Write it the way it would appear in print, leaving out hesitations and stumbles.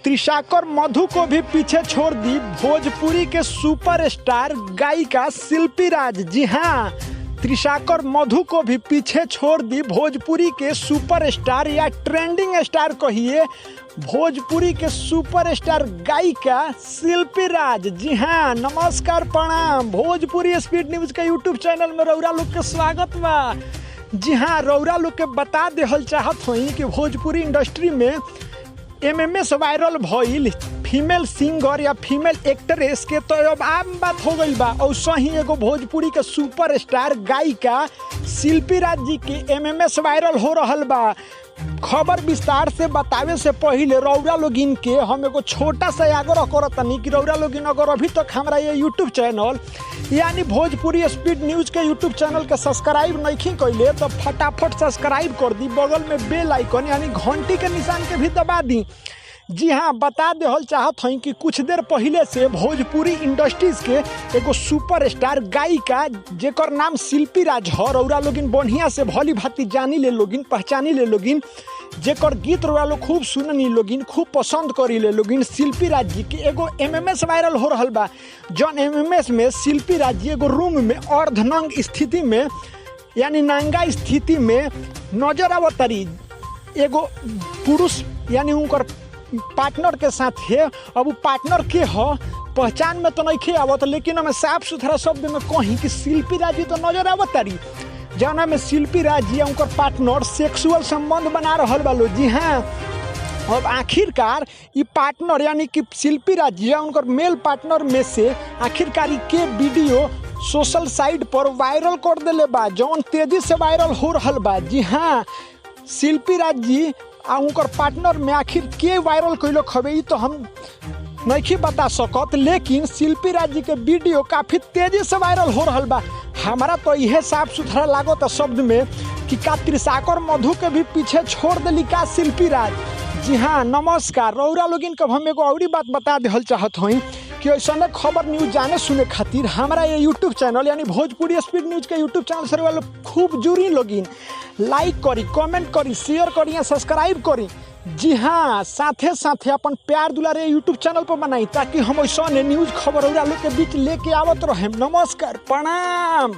त्रिशाकर मधु को भी पीछे छोड़ दी भोजपुरी के सुपरस्टार गायिका शिल्पी राज। जी हाँ, त्रिशाकर मधु को भी पीछे छोड़ दी भोजपुरी के सुपरस्टार या ट्रेंडिंग स्टार कहिए भोजपुरी के सुपरस्टार गायिका शिल्पी राज। जी हाँ, नमस्कार प्रणाम। भोजपुरी स्पीड न्यूज के यूट्यूब चैनल में रौरा लोग के स्वागत बा। जी हाँ, रौरा लोग के बता देहल चाहत हई कि भोजपुरी इंडस्ट्री में एमएमएस वायरल भइल फीमेल सिंगर या फीमेल एक्ट्रेस के तो अब आम बात हो गई बा। और ही एगो भोजपुरी के सुपरस्टार गायिका शिल्पी राज जी के एमएमएस वायरल हो रहल बा। खबर विस्तार से बतावे से पहले रौरा लोगिन के हम एगो छोटा सा आग्रह करतनी कि रौरा लोगिन अगर अभी तक हमारा ये यूट्यूब चैनल यानी भोजपुरी स्पीड न्यूज के यूट्यूब चैनल के सब्सक्राइब नहीं कैले तो फटाफट सब्सक्राइब कर दी, बगल में बेल आइकन यानी घंटी के निशान के भी दबा दी। जी हाँ, बता देहल चाहत हई कि कुछ देर पहले से भोजपुरी इंडस्ट्रीज के एगो सुपरस्टार गायिका जेकर नाम शिल्पी राज है, रौरा लोगिन बढ़िया से भली भांति जानी ले लोगिन, पहचानी ले लोगिन, जेकर गीत रौरा लोग खूब सुननी लोगिन, खूब पसंद करी ले लोगिन। शिल्पी राज जी के एगो एमएमएस वायरल हो रहल बा। जौन एमएमएस में शिल्पी राज जी एगो रूम में अर्धनंग स्थिति में यानी नंगा स्थिति में नजर आवतरी एगो पुरुष यानी उनकर पार्टनर के साथ है। अब वो पार्टनर के हो पहचान में तो नहीं आवत, लेकिन हमें साफ सुथरा शब्द में कहीं कि शिल्पी राज जी तो नजर आवतारी जौना में शिल्पी राज जी उनकर पार्टनर सेक्सुअल संबंध बना रहल बा। जी हाँ, अब आखिरकार ये पार्टनर यानी कि शिल्पी राज जी उनकर मेल पार्टनर में से आखिरकार के वीडियो सोशल साइट पर वायरल कर देले बा, जौन तेजी से वायरल हो रहल बा। जी हाँ, शिल्पी राज जी आ उनकर पार्टनर में आखिर के वायरल कैलो खबे तो हम नहीं बता सकत, लेकिन शिल्पी राज जी के वीडियो काफ़ी तेजी से वायरल हो रहल बा। हमारा तो यह साफ सुथरा लागत शब्द में कि का त्रिशाकर मधु के भी पीछे छोड़ दिली का शिल्पी राज। जी हाँ, नमस्कार। रौरा लोगिन कब हम एगो और बात बता देहल चाहत हई कि ऐसा खबर न्यूज जाने सुने खातिर हमारा ये यूट्यूब चैनल यानी भोजपुरी स्पीड न्यूज के यूट्यूब चैनल से वाले खूब जुड़ी लोगिन, लाइक करी, कमेंट करी, शेयर करी या सब्सक्राइब करी। जी हाँ, साथे साथे अपन प्यार दुलारे यूट्यूब चैनल पर बनाई ताकि हम ऐसा न्यूज खबर लोग के बीच लेके आवत रहे। नमस्कार, प्रणाम।